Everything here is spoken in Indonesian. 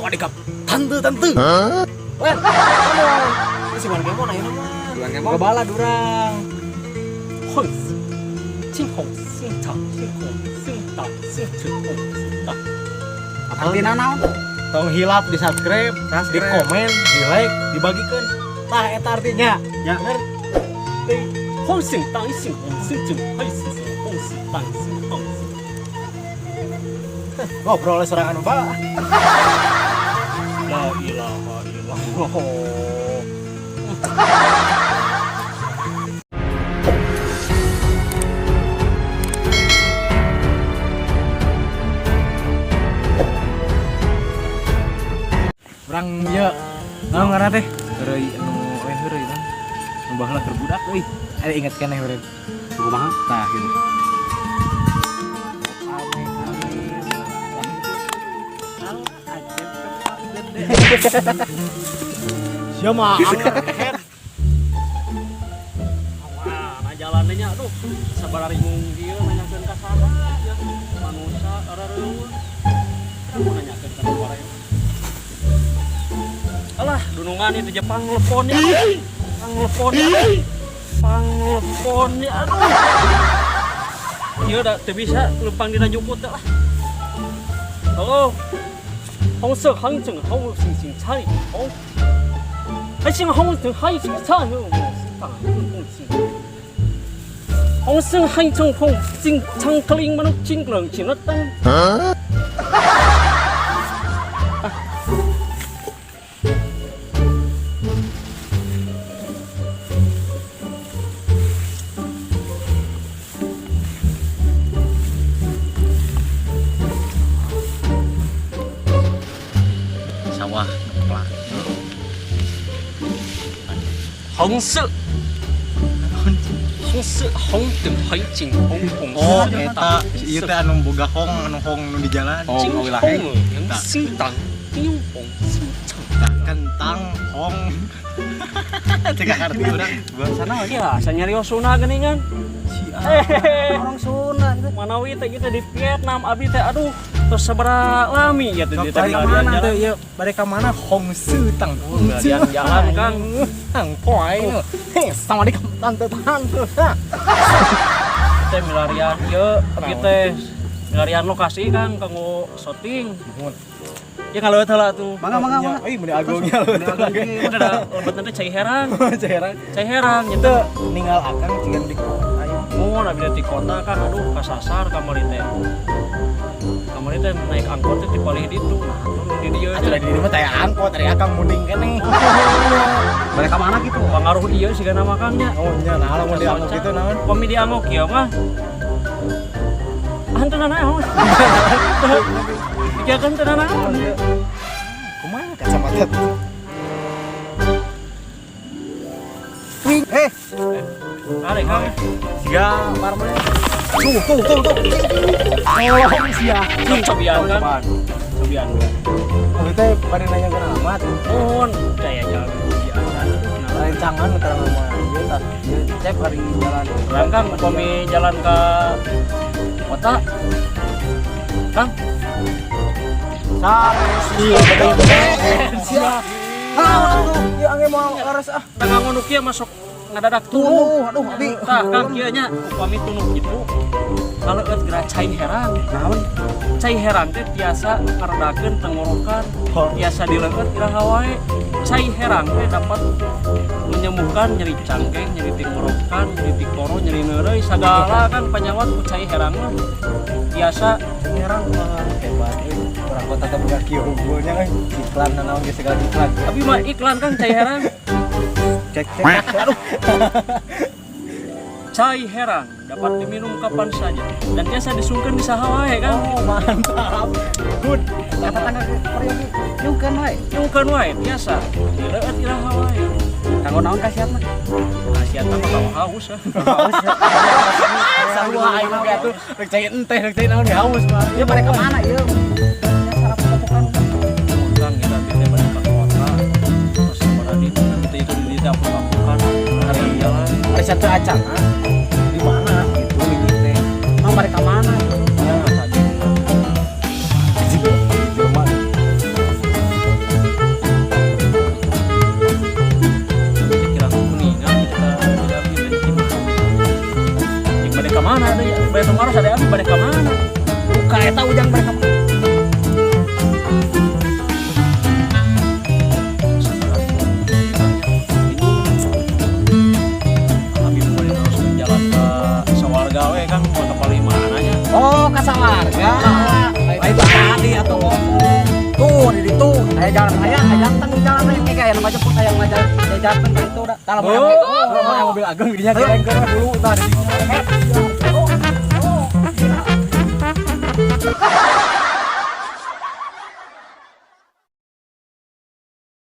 sawadikap. Tante. Wen, si Wan Kemo nanya nama. Wan Kemo. Gabala durang. Hong Cing Hong Sing Ta Sing Hong Sing Ta Sing Cing Hong Sing Ta. Artina naon? Tong hilap di subscribe, di komen, di like, dibagikan. Tah eta artinya. Ya. Hong Sing Ta Sing Hong Sing Cing Hai Sing Hong Sing Ta Sing Hong Sing. Ngobrol serangan Mbak. La ilaha illallah. Orang ya, naon ngaranna teh? Heureuy anu heureuy kan. Nu baheula keur budak euy. Ada inget keneh heureuy. Kumaha? Tah gitu. Siapa? Nah jalannya aduh sabarari mung dieu nanyakeun ka sana ya manusia arareueun. Kamu nanyakeun ka nomor aja. Alah dunungan itu Jepang telepon ya. Panglepon ya aduh. Ieu da teu bisa lempang dina jukut lah. Halo. Hong se hang zeng hong sing sing cai hong. Hai sing hong zeng hai sing cai no. Hong seng hai zeng hong sing chang kling manuk jing leung jing na tang. Sawah ngeplak. Hong se hong teng hai jing hong hong. Oh, eta ieu teh anu boga hong nu di jalan. Jing Oh, hong yang sing tang tiung hong sing chang. Kentang hong. Tiga kartu urang. Sana ya, sanyarios Sunda geuningan. Orang Sunda gitu. Manawi teh kita di Vietnam abi teh aduh terus sabaraha lami ya teh di Bari mana teh ieu? Bari ka mana Hong Su Tang. Jalan Kang. Tang poe. Sama di tante. Teh milarian ieu abi teh milarian lokasi Kang kanggo syuting. Ya kalau heula tuh. Mangga. Euy mun agungnya lu. Udah da lebetan teh cai herang. Ceherang. Cai herang nya Itu ninggal akang cigan di mun abi di kota kan aduh kasasar kamari teh. Kamari teh naik angkot teh dipalih ditu. Nah, turun di dieu. Atuh di mah teh angkot, tadi akang munding keneh. Mereka mana gitu? Pangaruh ieu sigana makangnya. Oh nya nah lamun di angkot gitu naon? Pami di angkot kieu mah. Hanteuna naon? Dijagan teu naon. Kumaha kacamata? Arek Kang. Siga parmana. Tuh. Oh, sia. Cobian kan. Cobian. Itu teh pada nanya ke alamat. Mun daya jalan biasa. Rencangan antara nama ieu tah. Cek hari jalan. Kang pami jalan ke kota. Kang. Iya, betul. Sia. Ya angge mau laras ah. Tengah ngono kieu masuk ngadadak Tuh, aduh abi. Tah Kang kieu nya upami tunuk kitu. Kaleueut geura cai herang. Naon? Cai herang teh tiasa ngaredakeun tenggorokan, tiasa dileueut iraha wae. Cai herang teh dapat menyembuhkan nyeri cangkeng, nyeri tenggorokan, nyeri tikoro, nyeri neureuy sagala kan penyawat ku cai herang mah. Tiasa Herang mah hebat euy. Urang kota teh boga kieu hubulnya kan iklan naon ge segala iklan. tapi mah iklan kan cai herang. Cek. Aduh. Cai herang dapat diminum kapan saja dan biasa disungkeun di saha wae kan. Oh, mantap. Good. Kata tangga Korea ge nyungkeun wae. Nyungkeun wae biasa dileueut iraha wae. Kanggo naon kasiatna? Khasiatna mah kalau haus ya. Sarua aing mah atuh rek cai enteh rek cai naon haus mah. Ieu bade ka mana ieu? Sarap pokokan. Kang kita teh balik ke kota. Terus pada di itu di dapur-dapuran hari jalan. Ada satu acara di mana gitu ini teh. Mang bade ka mana? Ya tadi Jelema. ka eta ujang mereka. Habib mulai terus jalan ke sawarga we kan mau ke Palimananya. Oh, ka sawarga. Itu tadi atau ngomong. Tuh, di situ. Saya jalan tengah jalan kayak kayak nama jemput saya ngajar saya jalan tengah itu udah. Kalau mobil agung gininya geleng dulu tadi.